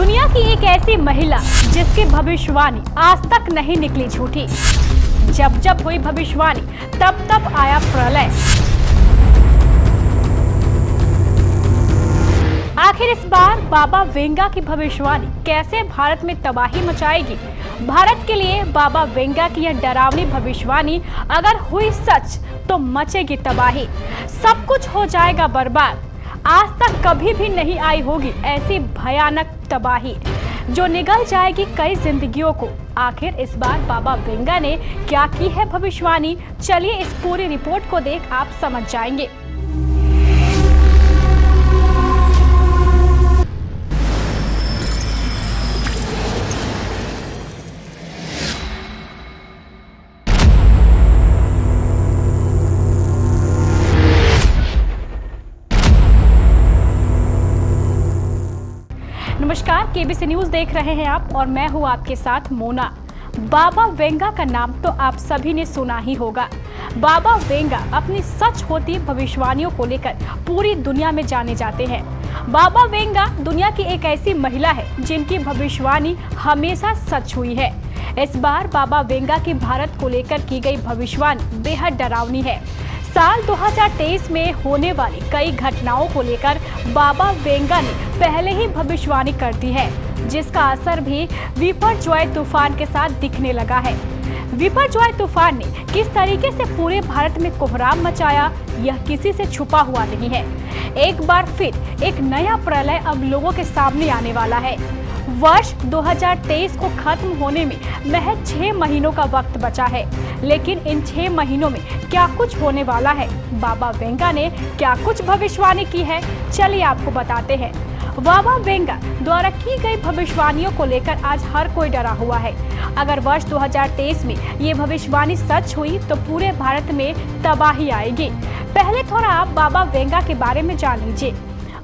दुनिया की एक ऐसी महिला जिसकी भविष्यवाणी आज तक नहीं निकली झूठी। जब जब हुई भविष्यवाणी तब तब आया प्रलय। आखिर इस बार बाबा वेंगा की भविष्यवाणी कैसे भारत में तबाही मचाएगी? भारत के लिए बाबा वेंगा की यह डरावनी भविष्यवाणी अगर हुई सच तो मचेगी तबाही, सब कुछ हो जाएगा बर्बाद। आज तक कभी भी नहीं आई होगी ऐसी भयानक तबाही जो निगल जाएगी कई जिंदगियों को। आखिर इस बार बाबा वेंगा ने क्या की है भविष्यवाणी? चलिए इस पूरी रिपोर्ट को देख आप समझ जाएंगे। नमस्कार, केबीसी न्यूज देख रहे हैं आप और मैं हूं आपके साथ मोना। बाबा वेंगा का नाम तो आप सभी ने सुना ही होगा। बाबा वेंगा अपनी सच होती भविष्यवाणियों को लेकर पूरी दुनिया में जाने जाते हैं। बाबा वेंगा दुनिया की एक ऐसी महिला है जिनकी भविष्यवाणी हमेशा सच हुई है। इस बार बाबा वेंगा की भारत को लेकर की गई भविष्यवाणी बेहद डरावनी है। साल 2023 में होने वाली कई घटनाओं को लेकर बाबा वेंगा ने पहले ही भविष्यवाणी कर दी है, जिसका असर भी विपर्जॉय तूफान के साथ दिखने लगा है। विपर्जॉय तूफान ने किस तरीके से पूरे भारत में कोहराम मचाया, यह किसी से छुपा हुआ नहीं है। एक बार फिर एक नया प्रलय अब लोगों के सामने आने वाला है। वर्ष 2023 को खत्म होने में महज 6 महीनों का वक्त बचा है, लेकिन इन 6 महीनों में क्या कुछ होने वाला है? बाबा वेंगा ने क्या कुछ भविष्यवाणी की है? चलिए आपको बताते हैं। बाबा वेंगा द्वारा की गई भविष्यवाणियों को लेकर आज हर कोई डरा हुआ है। अगर वर्ष 2023 में ये भविष्यवाणी सच हुई तो पूरे भारत में तबाही आएगी। पहले थोड़ा आप बाबा वेंगा के बारे में जान लीजिए।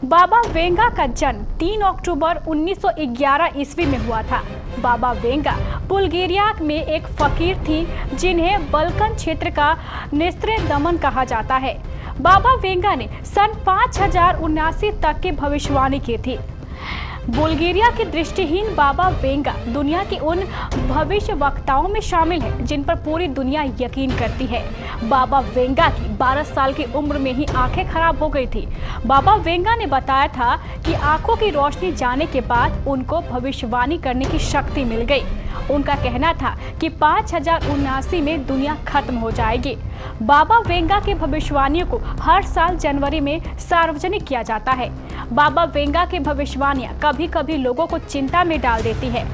बाबा वेंगा का जन्म 3 अक्टूबर 1911 ईस्वी में हुआ था। बाबा वेंगा बुल्गारिया में एक फकीर थी जिन्हें बल्कन क्षेत्र का नेस्त्रे दमन कहा जाता है। बाबा वेंगा ने सन 5079 तक की भविष्यवाणी की थी। बुल्गारिया के दृष्टिहीन बाबा वेंगा दुनिया के उन भविष्य वक्ताओं में शामिल है जिन पर पूरी दुनिया यकीन करती है। बाबा वेंगा की 12 साल की उम्र में ही आंखें खराब हो गई थी। बाबा वेंगा ने बताया था कि आंखों की रोशनी जाने के बाद उनको भविष्यवाणी करने की शक्ति मिल गई। उनका कहना था कि 5079 में दुनिया खत्म हो जाएगी। बाबा वेंगा की भविष्यवाणियों को हर साल जनवरी में सार्वजनिक किया जाता है। बाबा वेंगा की भविष्यवाणियां कभी कभी लोगों को चिंता में डाल देती है।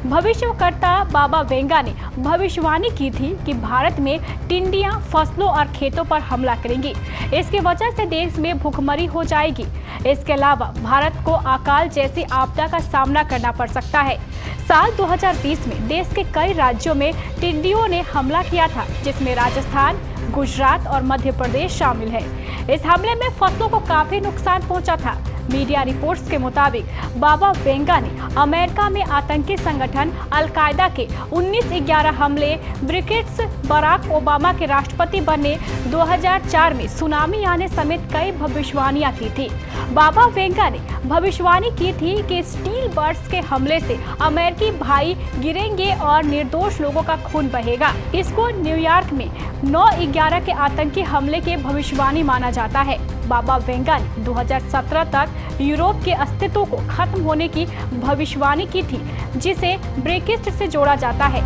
भविष्यकर्ता बाबा वेंगा ने भविष्यवाणी की थी कि भारत में टिड्डियां फसलों और खेतों पर हमला करेंगी। इसकी वजह से देश में भूखमरी हो जाएगी। इसके अलावा भारत को अकाल जैसी आपदा का सामना करना पड़ सकता है। साल 2020 में देश के कई राज्यों में टिड्डियों ने हमला किया था, जिसमें राजस्थान, गुजरात और मध्य प्रदेश शामिल है। इस हमले में फसलों को काफी नुकसान पहुंचा था। मीडिया रिपोर्ट्स के मुताबिक बाबा वेंगा ने अमेरिका में आतंकी संगठन अल-कायदा के 19/11 हमले, ब्रिक्स, बराक ओबामा के राष्ट्रपति बनने, 2004 में सुनामी आने समेत कई भविष्यवाणियां की थी। बाबा वेंगा ने भविष्यवाणी की थी कि स्टील बर्ड्स के हमले से अमेरिकी भाई गिरेंगे और निर्दोष लोगों का खून बहेगा। इसको न्यूयॉर्क में 9/11 के आतंकी हमले के भविष्यवाणी माना जाता है। बाबा वेंगा ने 2017 तक यूरोप के अस्तित्व को खत्म होने की भविष्यवाणी की थी, जिसे ब्रेक्सिट से जोड़ा जाता है।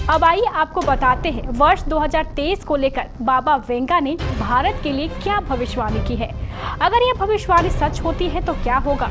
अब आइए आपको बताते हैं वर्ष 2023 को लेकर बाबा वेंगा ने भारत के लिए क्या भविष्यवाणी की है। अगर यह भविष्यवाणी सच होती है तो क्या होगा?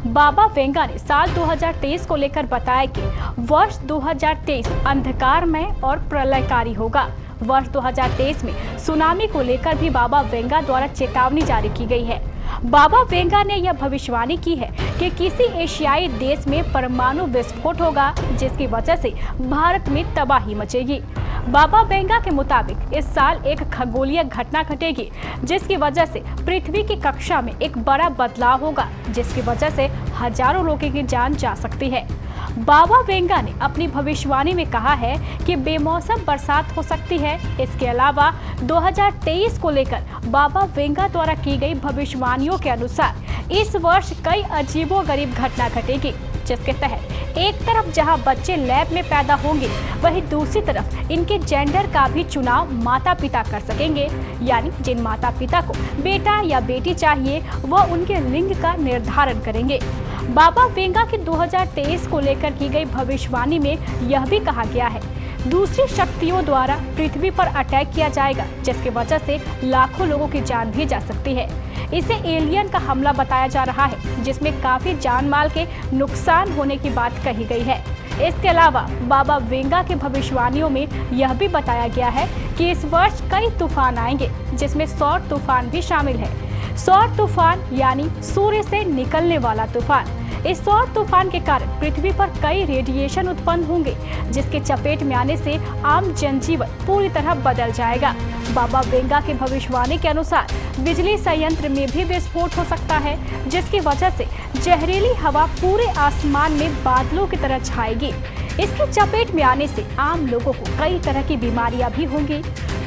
बाबा वेंगा ने साल 2023 को लेकर बताया कि वर्ष 2023 अंधकारमय और प्रलयकारी होगा। वर्ष 2023 में सुनामी को लेकर भी बाबा वेंगा द्वारा चेतावनी जारी की गई है। बाबा वेंगा ने यह भविष्यवाणी की है कि किसी एशियाई देश में परमाणु विस्फोट होगा, जिसकी वजह से भारत में तबाही मचेगी। बाबा वेंगा के मुताबिक इस साल एक खगोलीय घटना घटेगी, जिसकी वजह से पृथ्वी की कक्षा में एक बड़ा बदलाव होगा, जिसकी वजह से हजारों लोगों की जान जा सकती है। बाबा वेंगा ने अपनी भविष्यवाणी में कहा है कि बेमौसम बरसात हो सकती है। इसके अलावा 2023 को लेकर बाबा वेंगा द्वारा की गई भविष्यवाणियों के अनुसार इस वर्ष कई अजीबोगरीब घटना घटेगी, जिसके तहत एक तरफ जहां बच्चे लैब में पैदा होंगे, वहीं दूसरी तरफ इनके जेंडर का भी चुनाव माता पिता कर सकेंगे। यानी जिन माता पिता को बेटा या बेटी चाहिए वह उनके लिंग का निर्धारण करेंगे। बाबा वेंगा की 2023 को लेकर की गई भविष्यवाणी में यह भी कहा गया है, दूसरी शक्तियों द्वारा पृथ्वी पर अटैक किया जाएगा, जिसकी वजह से लाखों लोगों की जान भी जा सकती है। इसे एलियन का हमला बताया जा रहा है, जिसमें काफी जान माल के नुकसान होने की बात कही गई है। इसके अलावा बाबा वेंगा की भविष्यवाणियों में यह भी बताया गया है कि इस वर्ष कई तूफान आएंगे, जिसमें सौर तूफान भी शामिल है। सौर तूफान यानी सूर्य से निकलने वाला तूफान। इस सौर तूफान के कारण पृथ्वी पर कई रेडिएशन उत्पन्न होंगे, जिसके चपेट में आने से आम जनजीवन पूरी तरह बदल जाएगा। बाबा वेंगा की भविष्यवाणी के अनुसार बिजली संयंत्र में भी विस्फोट हो सकता है, जिसकी वजह से जहरीली हवा पूरे आसमान में बादलों की तरह छाएगी। इसके चपेट में आने से आम लोगों को कई तरह की बीमारियां भी होंगी।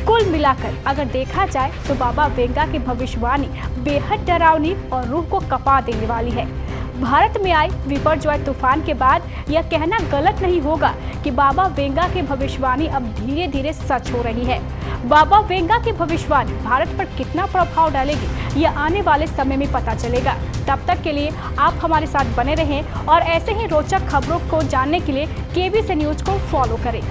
कुल मिलाकर अगर देखा जाए तो बाबा वेंगा की भविष्यवाणी बेहद डरावनी और रूह को कपा देने वाली है। भारत में आए बिपरजॉय तूफान के बाद यह कहना गलत नहीं होगा कि बाबा वेंगा की भविष्यवाणी अब धीरे धीरे सच हो रही है। बाबा वेंगा की भविष्यवाणी भारत पर कितना प्रभाव डालेगी, यह आने वाले समय में पता चलेगा। तब तक के लिए आप हमारे साथ बने रहें और ऐसे ही रोचक खबरों को जानने के लिए केबीसी न्यूज को फॉलो करें।